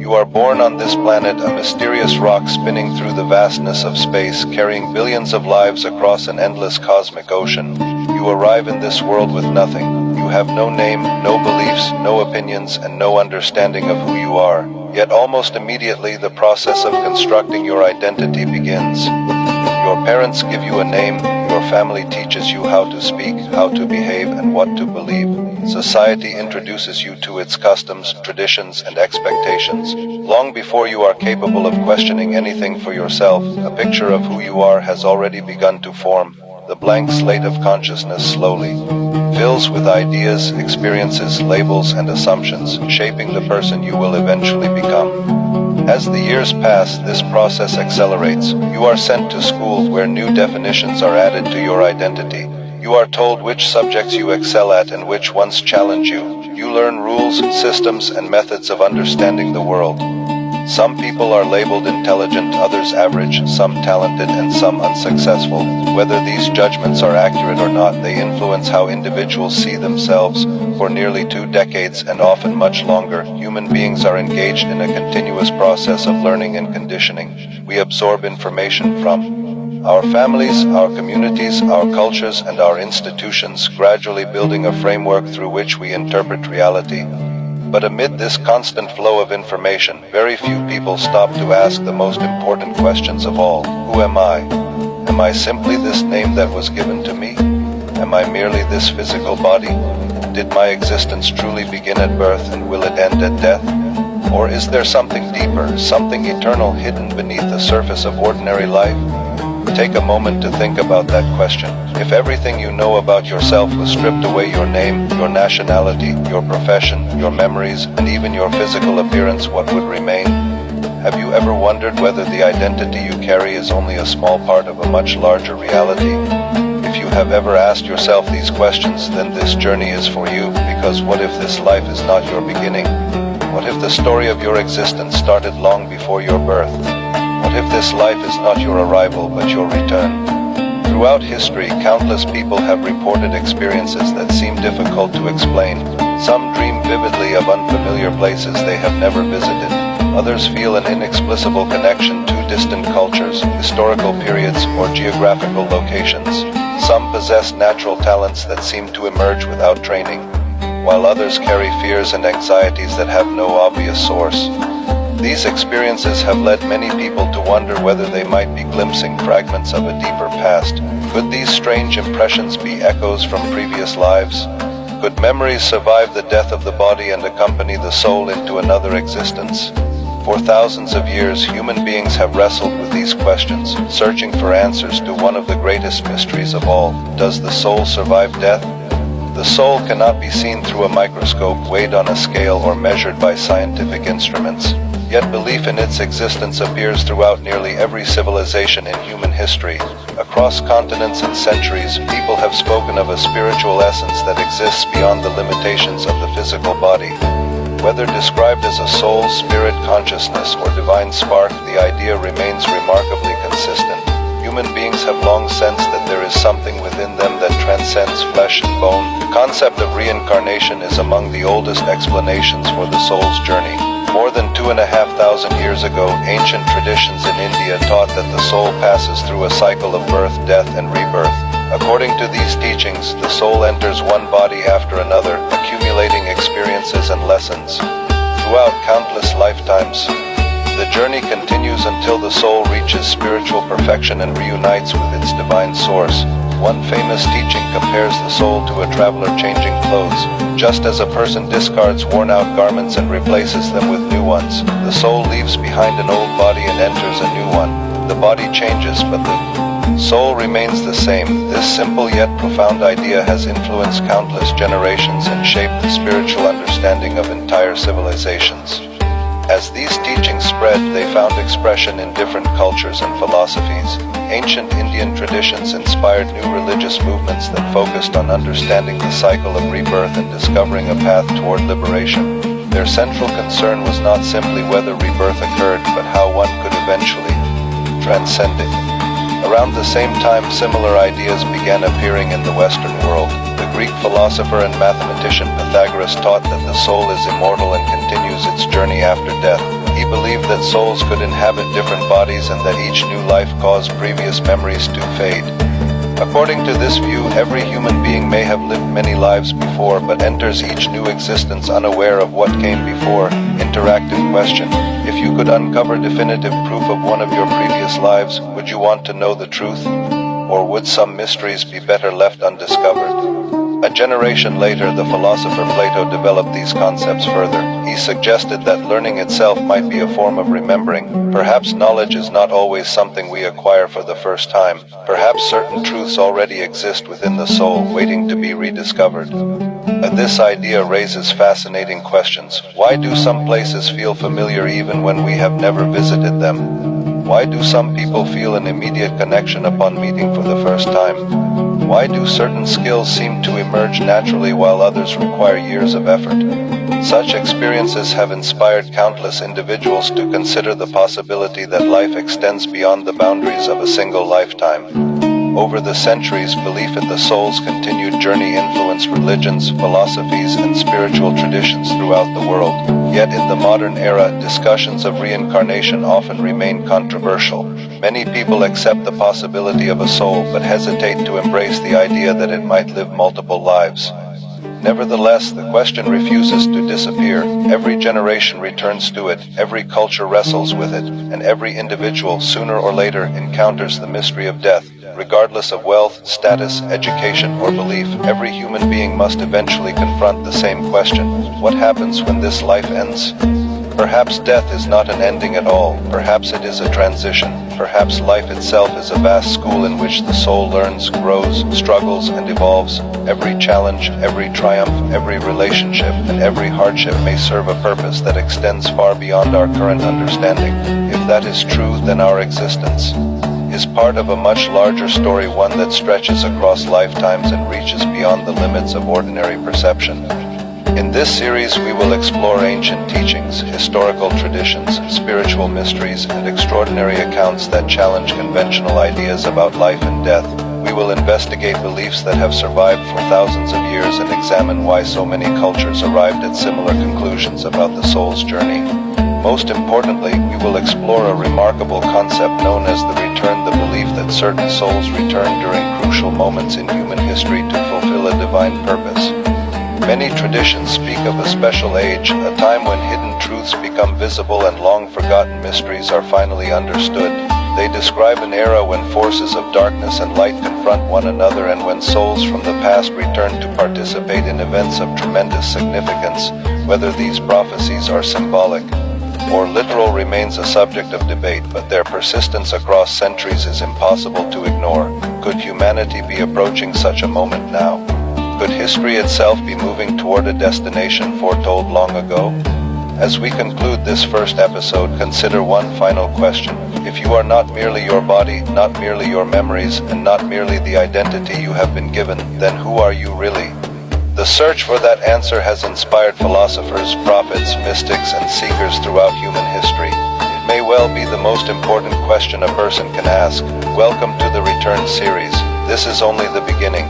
You are born on this planet, a mysterious rock spinning through the vastness of space, carrying billions of lives across an endless cosmic ocean. You arrive in this world with nothing. You have no name, no beliefs, no opinions, and no understanding of who you are. Yet almost immediately the process of constructing your identity begins. Your parents give you a name, your family teaches you how to speak, how to behave, and what to believe. Society introduces you to its customs, traditions, and expectations. Long before you are capable of questioning anything for yourself, a picture of who you are has already begun to form. The blank slate of consciousness slowly fills with ideas, experiences, labels, and assumptions, shaping the person you will eventually become. As the years pass, this process accelerates. You are sent to school where new definitions are added to your identity. You are told which subjects you excel at and which ones challenge you. You learn rules, systems, and methods of understanding the world. Some people are labeled intelligent, others average, some talented, and some unsuccessful. Whether these judgments are accurate or not, they influence how individuals see themselves. For nearly 2 decades, and often much longer, human beings are engaged in a continuous process of learning and conditioning. We absorb information from our families, our communities, our cultures, and our institutions, gradually building a framework through which we interpret reality. But amid this constant flow of information, very few people stop to ask the most important questions of all. Who am I? Am I simply this name that was given to me? Am I merely this physical body? Did my existence truly begin at birth, and will it end at death? Or is there something deeper, something eternal hidden beneath the surface of ordinary life? Take a moment to think about that question. If everything you know about yourself was stripped away, your name, your nationality, your profession, your memories, and even your physical appearance, what would remain? Have you ever wondered whether the identity you carry is only a small part of a much larger reality? If you have ever asked yourself these questions, then this journey is for you, because what if this life is not your beginning? What if the story of your existence started long before your birth? What if this life is not your arrival, but your return? Throughout history, countless people have reported experiences that seem difficult to explain. Some dream vividly of unfamiliar places they have never visited. Others feel an inexplicable connection to distant cultures, historical periods, or geographical locations. Some possess natural talents that seem to emerge without training, while others carry fears and anxieties that have no obvious source. These experiences have led many people to wonder whether they might be glimpsing fragments of a deeper past. Could these strange impressions be echoes from previous lives? Could memories survive the death of the body and accompany the soul into another existence? For thousands of years, human beings have wrestled with these questions, searching for answers to one of the greatest mysteries of all. Does the soul survive death? The soul cannot be seen through a microscope, weighed on a scale, or measured by scientific instruments. Yet belief in its existence appears throughout nearly every civilization in human history. Across continents and centuries, people have spoken of a spiritual essence that exists beyond the limitations of the physical body. Whether described as a soul, spirit, consciousness, or divine spark, the idea remains remarkably consistent. Human beings have long sensed that there is something within them that transcends flesh and bone. The concept of reincarnation is among the oldest explanations for the soul's journey. More than 2,500 years ago, ancient traditions in India taught that the soul passes through a cycle of birth, death, and rebirth. According to these teachings, the soul enters one body after another, accumulating experiences and lessons. Throughout countless lifetimes, the journey continues until the soul reaches spiritual perfection and reunites with its divine source. One famous teaching compares the soul to a traveler changing clothes. Just as a person discards worn-out garments and replaces them with new ones, the soul leaves behind an old body and enters a new one. The body changes, but the soul remains the same. This simple yet profound idea has influenced countless generations and shaped the spiritual understanding of entire civilizations. As these teachings spread, they found expression in different cultures and philosophies. Ancient Indian traditions inspired new religious movements that focused on understanding the cycle of rebirth and discovering a path toward liberation. Their central concern was not simply whether rebirth occurred, but how one could eventually transcend it. Around the same time, similar ideas began appearing in the Western world. The Greek philosopher and mathematician Pythagoras taught that the soul is immortal and continues its journey after death. He believed that souls could inhabit different bodies and that each new life caused previous memories to fade. According to this view, every human being may have lived many lives before, but enters each new existence unaware of what came before. Interactive question: if you could uncover definitive proof of one of your previous lives, would you want to know the truth? Or would some mysteries be better left undiscovered? A generation later, the philosopher Plato developed these concepts further. He suggested that learning itself might be a form of remembering. Perhaps knowledge is not always something we acquire for the first time. Perhaps certain truths already exist within the soul, waiting to be rediscovered. This idea raises fascinating questions. Why do some places feel familiar even when we have never visited them? Why do some people feel an immediate connection upon meeting for the first time? Why do certain skills seem to emerge naturally while others require years of effort? Such experiences have inspired countless individuals to consider the possibility that life extends beyond the boundaries of a single lifetime. Over the centuries, belief in the soul's continued journey influenced religions, philosophies, and spiritual traditions throughout the world. Yet in the modern era, discussions of reincarnation often remain controversial. Many people accept the possibility of a soul but hesitate to embrace the idea that it might live multiple lives. Nevertheless, the question refuses to disappear. Every generation returns to it, every culture wrestles with it, and every individual sooner or later encounters the mystery of death. Regardless of wealth, status, education, or belief, every human being must eventually confront the same question: what happens when this life ends? Perhaps death is not an ending at all. Perhaps it is a transition. Perhaps life itself is a vast school in which the soul learns, grows, struggles, and evolves. Every challenge, every triumph, every relationship, and every hardship may serve a purpose that extends far beyond our current understanding. If that is true, then our existence is part of a much larger story, one that stretches across lifetimes and reaches beyond the limits of ordinary perception. In this series, we will explore ancient teachings, historical traditions, spiritual mysteries, and extraordinary accounts that challenge conventional ideas about life and death. We will investigate beliefs that have survived for thousands of years and examine why so many cultures arrived at similar conclusions about the soul's journey. Most importantly, we will explore a remarkable concept known as the return, the belief that certain souls return during crucial moments in human history to fulfill a divine purpose. Many traditions speak of a special age, a time when hidden truths become visible and long-forgotten mysteries are finally understood. They describe an era when forces of darkness and light confront one another and when souls from the past return to participate in events of tremendous significance. Whether these prophecies are symbolic or literal remains a subject of debate, but their persistence across centuries is impossible to ignore. Could humanity be approaching such a moment now? Could history itself be moving toward a destination foretold long ago? As we conclude this first episode, consider one final question. If you are not merely your body, not merely your memories, and not merely the identity you have been given, then who are you really? The search for that answer has inspired philosophers, prophets, mystics, and seekers throughout human history. It may well be the most important question a person can ask. Welcome to the Return series. This is only the beginning.